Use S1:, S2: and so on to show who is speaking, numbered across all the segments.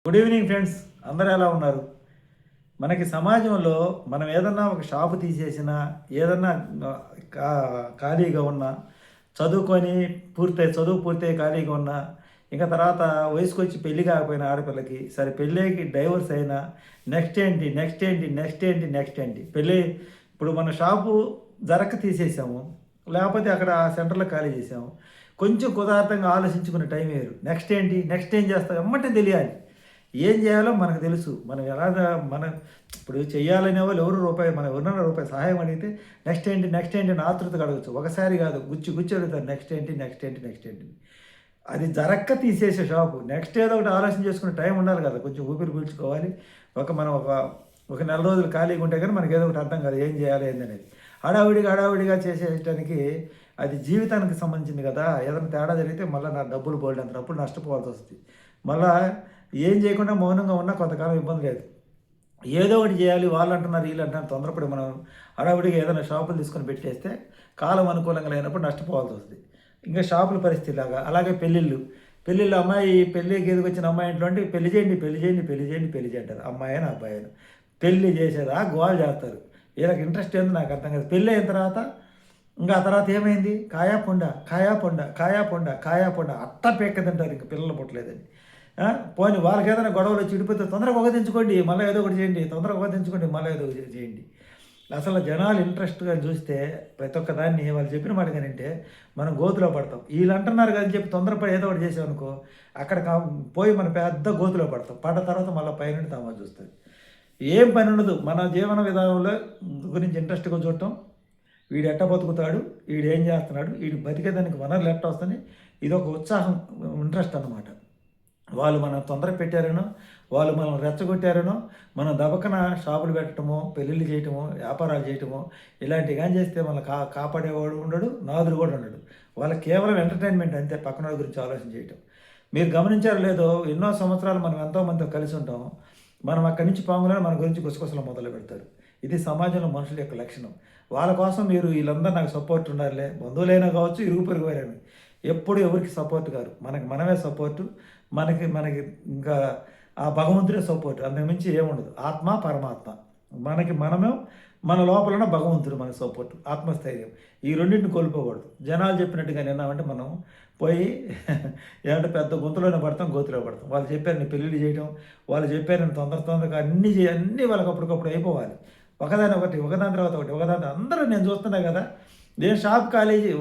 S1: Good evening friends, అందరూ ఎలా ఉన్నారు? మనకి సమాజంలో మనం ఏదన్నా ఒక షాపు తీసేసినా, ఏదన్నా ఖాళీగా ఉన్నా, చదువు పూర్తయి ఖాళీగా ఉన్నా, ఇంకా తర్వాత వయసుకొచ్చి పెళ్లి కాకపోయిన ఆడపిల్లకి సరే పెళ్ళికి డైవర్స్ అయినా నెక్స్ట్ ఏంటి నెక్స్ట్ ఏంటి నెక్స్ట్ ఏంటి నెక్స్ట్ ఏంటి పెళ్ళి. ఇప్పుడు మన షాపు జరక్క తీసేసాము, లేకపోతే అక్కడ సెంటర్లో ఖాళీ చేసాము, కొంచెం కుదార్థంగా ఆలోచించుకునే టైం వేరు. నెక్స్ట్ ఏంటి నెక్స్ట్ ఏం చేస్తాం ఎమ్మటే తెలియాలి. ఏం చేయాలో మనకు తెలుసు. మనం ఎలాగా మనం ఇప్పుడు చెయ్యాలనే వాళ్ళు ఎవరు మనం ఎవరినైనా రూపాయి సహాయం అడిగితే నెక్స్ట్ ఏంటి నెక్స్ట్ ఏంటి అని ఆతృతగా అడగచ్చు. ఒకసారి కాదు, గుచ్చి అడుగుతారు నెక్స్ట్ ఏంటి నెక్స్ట్ ఏంటి నెక్స్ట్ ఏంటి. అది జరక్క తీసేసే షాపు. నెక్స్ట్ ఏదో ఒకటి ఆలోచన చేసుకునే టైం ఉండాలి కదా, కొంచెం ఊపిరి పీల్చుకోవాలి. మనం ఒక నెల రోజులు ఖాళీగా ఉంటే కానీ మనకి ఏదో ఒకటి అర్థం కాదు ఏం చేయాలి ఏందనేది. హడావిడిగా చేసేయటానికి అది జీవితానికి సంబంధించింది కదా. ఏదైనా తేడా జరిగితే మళ్ళీ నా డబ్బులు పోలేంత డబ్బులు నష్టపోవాల్సి వస్తుంది. మళ్ళీ ఏం చేయకుండా మౌనంగా ఉన్నా కొంతకాలం ఇబ్బంది లేదు. ఏదో ఒకటి చేయాలి, వాళ్ళు అంటున్నారు వీళ్ళు అంటున్నారు తొందరపడి మనం హడావిడిగా ఏదైనా షాపులు తీసుకొని పెట్టేస్తే కాలం అనుకూలంగా లేనప్పుడు నష్టపోవాల్సి వస్తుంది. ఇంకా షాపుల పరిస్థితి అలాగే పెళ్ళిళ్ళు అమ్మాయి పెళ్ళికి ఎదుగు వచ్చిన అమ్మాయి ఇంట్లో అంటే పెళ్లి చేయండి అంటారు. అమ్మాయి అయినా అబ్బాయి అయినా పెళ్ళి చేసేదా గోల్ చేస్తారు. వీళ్ళకి ఇంట్రెస్ట్ ఏందో నాకు అర్థం కాదు. పెళ్ళి అయిన తర్వాత ఇంకా ఆ తర్వాత ఏమైంది, కాయా పొండ అట్ట పేక్క తింటారు. ఇంకా పిల్లలు పుట్టలేదని. పోనీ వాళ్ళకి ఏదైనా గొడవలు చెడిపోతే తొందరగా ఒకదించుకోండి, మళ్ళీ ఏదో ఒకటి చేయండి, తొందరగా ఒకదించుకోండి, మళ్ళీ ఏదో ఒకటి చేయండి. అసలు జనాలు ఇంట్రెస్ట్గా చూస్తే ప్రతి ఒక్క దాన్ని వాళ్ళు చెప్పిన మాట కానంటే మనం గోతులో పడతాం. వీళ్ళు అంటున్నారు కదా అని చెప్పి తొందరపడి ఏదో ఒకటి చేసామనుకో అక్కడ పోయి మనం పెద్ద గోతులో పడతాం. పడ్డ తర్వాత మళ్ళీ పైన తామా చూస్తుంది. ఏం పని ఉండదు. మన జీవన విధానంలో గురించి ఇంట్రెస్ట్గా చూడటం, వీడు ఎట్ట బతుకుతాడు, వీడు ఏం చేస్తున్నాడు, వీడు బతికేదానికి వనరులు ఎట్ట వస్తుంది, ఇది ఒక ఉత్సాహం, ఇంట్రెస్ట్ అన్నమాట. వాళ్ళు మనం తొందర పెట్టారనో, వాళ్ళు మనం రెచ్చగొట్టారనో, మనం దబకన షాపులు పెట్టడమో, పెళ్ళిళ్ళు చేయటమో, వ్యాపారాలు చేయటమో ఇలాంటివి కానీ చేస్తే మనం కాపాడేవాడు ఉండడు, నాదుడు కూడా ఉండడు. వాళ్ళకి కేవలం ఎంటర్టైన్మెంట్ అంతే, పక్కన వాళ్ళ గురించి ఆలోచన చేయటం. మీరు గమనించారో లేదో, ఎన్నో సంవత్సరాలు మనం ఎంతోమందితో కలిసి ఉంటాం. మనం అక్కడి నుంచి పాములను మన గురించి గుసగుసలు మొదలు పెడతారు. ఇది సమాజంలో మనుషుల యొక్క లక్షణం. వాళ్ళ కోసం మీరు వీళ్ళందరూ నాకు సపోర్ట్ ఉండాలి, బంధువులైనా కావచ్చు, ఇరుగు పొరుగు వారైనా ఎప్పుడు ఎవరికి సపోర్ట్ కాదు. మనమే సపోర్టు. మనకి ఇంకా ఆ భగవంతుడే సపోర్ట్. అంతకుమించి ఏముండదు. ఆత్మ పరమాత్మ మనమే, మన లోపలన భగవంతుడు మనకు సపోర్ట్, ఆత్మస్థైర్యం. ఈ రెండింటిని కోల్పోకూడదు. జనాలు చెప్పినట్టుగా నిన్నామంటే మనం పోయి ఏమంటే పెద్ద గొంతులోనే పడతాం, గోతులో పడతాం. వాళ్ళు చెప్పారు నేను పెళ్ళిళ్ళు చేయడం, వాళ్ళు చెప్పారు నేను తొందరగా అన్నీ వాళ్ళకి అప్పటికప్పుడు అయిపోవాలి. ఒకదాని తర్వాత ఒకటి అందరూ నేను చూస్తున్నా కదా. నేను షాప్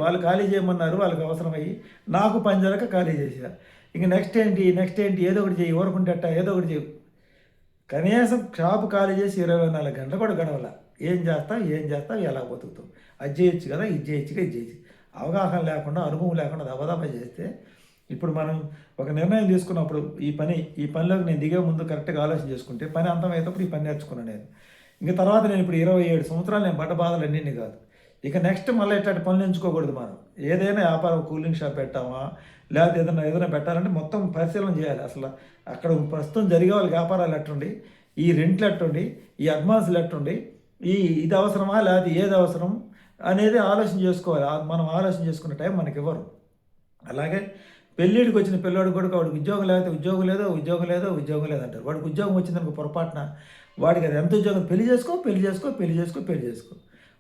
S1: వాళ్ళు ఖాళీ చేయమన్నారు, వాళ్ళకి అవసరమయ్యి నాకు పని జరగక ఖాళీ చేశారు. ఇంక నెక్స్ట్ ఏంటి ఏదో ఒకటి చేయి, ఊరకుంటేట ఏదో ఒకటి చేయి. కనీసం షాపు ఖాళీ చేసి 24 గంటలు కూడా గడవల. ఏం చేస్తావు ఎలా బతుకుతావు, అది చేయొచ్చు కదా, ఇది చేయొచ్చు. అవగాహన లేకుండా, అనుభవం లేకుండా దబదబా చేస్తే ఇప్పుడు మనం ఒక నిర్ణయం తీసుకున్నప్పుడు ఈ పనిలోకి నేను దిగే ముందు కరెక్ట్గా ఆలోచన చేసుకుంటే పని అంతమయ్యేటప్పుడు ఈ పని నేర్చుకున్నాను నేను. ఇంక తర్వాత నేను ఇప్పుడు 27 సంవత్సరాలు నేను పడ్డ బాధలు అన్నీ కాదు. ఇక నెక్స్ట్ మళ్ళీ ఇట్లాంటి పనులు ఎంచుకోకూడదు. మనం ఏదైనా వ్యాపారం, కూలింగ్ షాప్ పెట్టామా, లేకపోతే ఏదైనా పెట్టాలంటే మొత్తం పరిశీలన చేయాలి. అసలు అక్కడ ప్రస్తుతం జరిగే వాళ్ళ వ్యాపారాలు ఎట్టుండి, ఈ రెంట్లు ఎట్టుండి, ఈ అడ్వాన్సులు ఎట్టుండి, ఇది అవసరమా లేకపోతే ఏది అవసరం అనేది ఆలోచన చేసుకోవాలి. మనం ఆలోచన చేసుకునే టైం మనకి ఇవ్వరు. అలాగే పెళ్ళిడికి వచ్చిన పిల్లోడు కూడా వాడికి ఉద్యోగం లేకపోతే ఉద్యోగం లేదంటారు. వాడికి ఉద్యోగం వచ్చిందనుకో పొరపాటున వాడికి అది ఎంత ఉద్యోగం, పెళ్లి చేసుకో.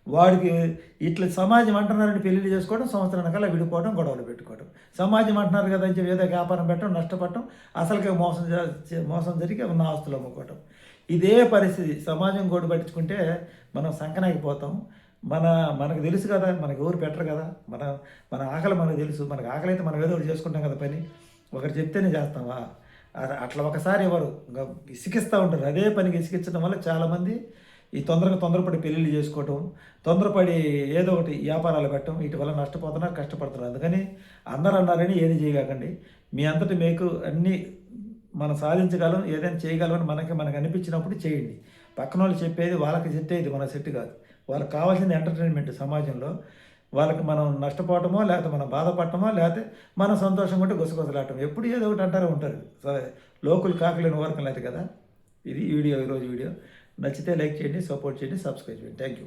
S1: వాడికి ఇట్లా సమాజం అంటున్నారని పెళ్ళిళ్ళు చేసుకోవడం, సంవత్సరానికల్లా విడిపోవడం, గొడవలు పెట్టుకోవడం. సమాజం అంటున్నారు కదా అని చెప్పి ఏదో వ్యాపారం పెట్టడం, నష్టపడటం, అసలుకే మోసం జరిగి ఉన్న ఆస్తులు అమ్ముకోవటం. ఇదే పరిస్థితి. సమాజం గోడు పట్టించుకుంటే మనం సంకనాగిపోతాం. మనకు తెలుసు కదా, మనకు ఎవరు పెట్టరు కదా. మన ఆకలి మనకు తెలుసు. మనకు ఆకలి అయితే మనం ఏదో ఒకటి చేసుకుంటాం కదా పని. ఒకటి చెప్తేనే చేస్తావా? అట్లా ఒకసారి ఎవరు ఇంకా ఇసుకిస్తూ ఉంటారు. అదే పనికి ఇసుకించడం వల్ల చాలామంది ఈ తొందరపడి పెళ్ళిళ్ళు చేసుకోవటం, తొందరపడి ఏదో ఒకటి వ్యాపారాలు పెట్టడం, వీటి వల్ల నష్టపోతున్నారు, కష్టపడుతున్నారు. అందుకని అందరూ అన్నారని ఏది చేయకండి. మీ అంతటి మీకు అన్నీ మనం సాధించగలం, ఏదైనా చేయగలం మనకు అనిపించినప్పుడు చేయండి. పక్కన వాళ్ళు చెప్పేది వాళ్ళకి సెట్ అయ్యేది మన సెట్ కాదు. వాళ్ళకి కావాల్సింది ఎంటర్టైన్మెంట్. సమాజంలో వాళ్ళకి మనం నష్టపోవటమో, లేకపోతే మనం బాధపడటమో, లేకపోతే మనం సంతోషంగా ఉంటే గుసగుసలాడటం. ఎప్పుడు ఏదో ఒకటి అంటారే ఉంటారు. సరే, లోకులు కాకలేని ఊరకం లేదు కదా. ఇది ఈరోజు వీడియో. నచ్చితే లైక్ చేయండి, సపోర్ట్ చేయండి, సబ్స్క్రైబ్ చేయండి. Thank you.